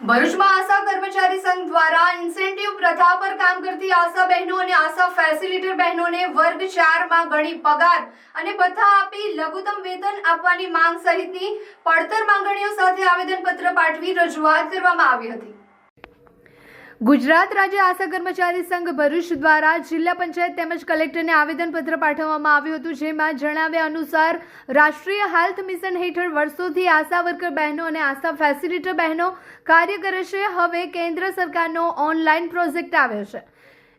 ભરૂચમાં આશા કર્મચારી સંઘ દ્વારા ઇન્સેન્ટિવ પ્રથા પર કામ કરતી આશા બહેનો અને આશા ફેસિલિટેટર બહેનોને વર્ગ 4 માં ગણી પગાર અને ભથ્થા આપી લઘુત્તમ વેતન આપવાની માંગ સહિતની પડતર માંગણીઓ સાથે આવેદનપત્ર પાઠવી રજૂઆત કરવામાં આવી હતી। ગુજરાત રાજ્ય આશા કર્મચારી સંઘ ભરૂચ દ્વારા જિલ્લા પંચાયત તેમજ કલેક્ટરને આવેદનપત્ર પાઠવવામાં આવ્યું હતું, જેમાં જણાવ્યા અનુસાર રાષ્ટ્રીય હેલ્થ મિશન હેઠળ વર્ષોથી આશા વર્કર બહેનો અને આશા ફેસિલિટેટર બહેનો કાર્ય કરે છે। હવે કેન્દ્ર સરકારનો ઓનલાઈન પ્રોજેક્ટ આવ્યો છે,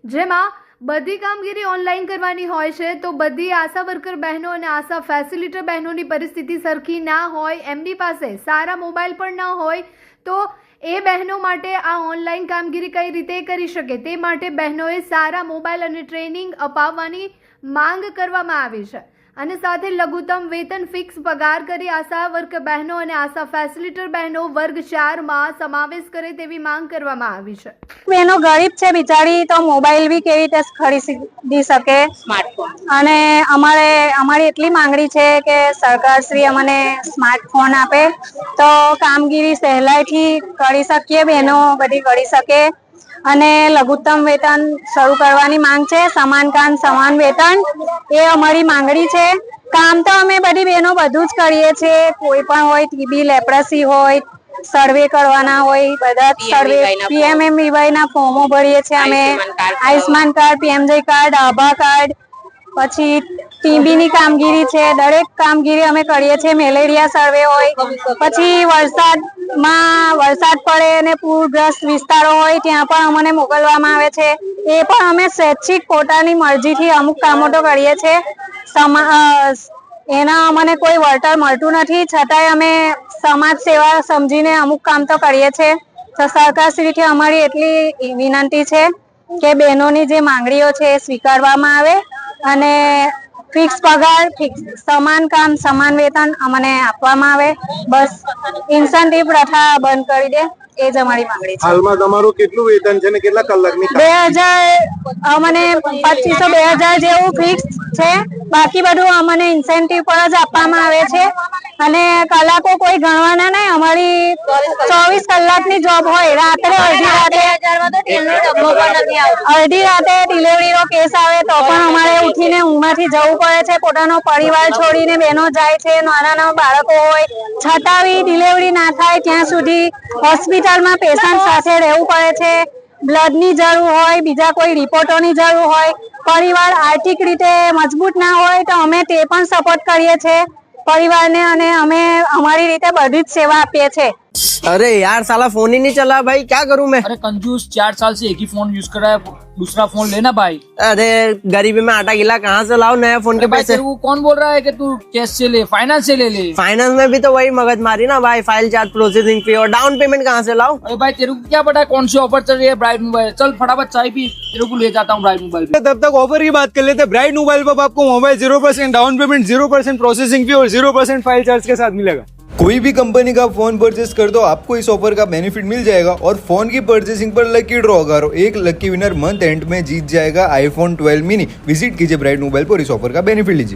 જેમાં બધી કામગીરી ઓનલાઈન કરવાની હોય છે, તો બધી આશા વર્કર બહેનો અને આશા ફેસિલિટેટર બહેનોની પરિસ્થિતિ સરખી ના હોય, એમની પાસે સારા મોબાઈલ પણ ના હોય, તો એ બહેનો માટે આ ઓનલાઈન કામગીરી કઈ રીતે કરી શકે તે માટે બહેનોએ સારા મોબાઈલ અને ટ્રેનિંગ અપાવવાની માંગ કરવામાં આવી છે અને સાથે લઘુત્તમ વેતન ફિક્સ પગાર કરી આશા વર્કર બહેનો અને આશા ફેસિલિટેટર બહેનો વર્ગ 4 માં સમાવેશ કરે તેવી માંગ કરવામાં આવી છે। બહેનો ગરીબ છે બિચારી, તો મોબાઈલ બી કેવી રીતે ખરીદી શકે, સ્માર્ટફોન, અને અમારી એટલી માંગણી છે કે સરકાર શ્રી અમને સ્માર્ટફોન આપે તો કામગીરી સહેલાઈથી કરી શકીએ, બહેનો બધી કરી શકે અને લઘુત્તમ વેતન શરૂ કરવાની માંગ છે। સમાન કામ સમાન વેતન એ અમારી માંગણી છે। કામ તો અમે બધી બહેનો બધું જ કરીએ છીએ, કોઈ પણ હોય, ટીબી લેપ્રસી હોય, સર્વે કરવાના હોય, બધા સર્વે PMMVY ના ફોર્મો ભરીએ છીએ અમે, આયુષ્માન કાર્ડ, PMJ કાર્ડ, આભા કાર્ડ, પછી ટીબી ની કામગીરી છે, દરેક કામગીરી અમે કરીએ છીએ। મેલેરિયા સર્વે હોય, પછી વરસાદ પડે અને પૂરગ્રસ્ત વિસ્તારો હોય ત્યાં પણ અમને મોકલવામાં આવે છે, એ પણ અમે સ્વૈચ્છિક પોતાની મરજીથી અમુક કામો તો કરીએ છીએ। એના અમને કોઈ વળતર મળતું નથી, છતાંય અમે સમાજ સેવા સમજીને અમુક કામ તો કરીએ છીએ। તો સરકારશ્રીથી અમારી એટલી વિનંતી છે કે બહેનોની જે માંગણીઓ છે એ સ્વીકારવામાં આવે અને ફિક્સ પગાર, સમાન કામ સમાન વેતન અમને આપવામાં આવે। બસ ઇન્સેન્ટિવ પ્રથા બંધ કરી દે એ જ અમારી માંગણી છે। હાલમાં તમારું કેટલું વેતન છે ને કેટલા કલાકની? 2000 અમને 2500 2000 જેવું ફિક્સ છે, બાકી બધું અમને ઇન્સેન્ટિવ પર જ આપવામાં આવે છે અને કલાકો કોઈ ગણવાના નહીં। અમારી 24 કલાકની જોબ હોય, રાત્રે અડધી રાતે ડિલિવરીનો કેસ આવે તો પણ અમારે ઉઠીને ઊંઘમાંથી જવું પડે છે, પોતાનો પરિવાર છોડીને બહેનો જાય છે, નાના બાળકો હોય, છતાં બી ડિલિવરી ના થાય ત્યાં સુધી હોસ્પિટલમાં પેશન્ટ સાથે રહેવું પડે છે। બ્લડની જરૂર હોય, બીજા કોઈ રિપોર્ટોની જરૂર હોય, પરિવાર આર્થિક રીતે મજબૂત ના હોય તો અમે તે પણ સપોર્ટ કરીએ છીએ परिवार ने અને અમે અમારી રીતે બધી જ સેવા આપીએ છીએ। अरे यार साला फोन ही नहीं चला भाई, क्या करूं मैं? अरे कंजूस 4 साल से एक ही फोन यूज कर रहा है, दूसरा फोन लेना भाई। अरे गरीबी में आटा गिला कहाँ से लाओ नया फोन के पैसे? तेरे को कौन बोल रहा है कि तू कैश से ले, फाइनेंस से ले ले? फाइनेंस में भी तो वही मगज मारी ना भाई, फाइल चार्ज, प्रोसेसिंग फी और डाउन पेमेंट कहाँ से लाओ? अरे भाई तेरे को क्या पता है कौन सी ऑफर चल रही है ब्राइट मोबाइल? चल फटाफट चाय पी, तेरे को ले जाता हूँ ब्राइट मोबाइल पे। तब तक ऑफर की बात कर लेते हैं। ब्राइट मोबाइल पर आपको mobile 0% down payment, 0% processing fee और 0% फाइल चार्ज के साथ मिलेगा। कोई भी कंपनी का फोन परचेस कर दो, आपको इस ऑफर का बेनिफिट मिल जाएगा और फोन की परचेसिंग पर लकी ड्रॉ करो, एक लकी विनर मंथ एंड में जीत जाएगा iPhone 12 मिनी। विजिट कीजिए ब्राइट मोबाइल पर, इस ऑफर का बेनिफिट लीजिए।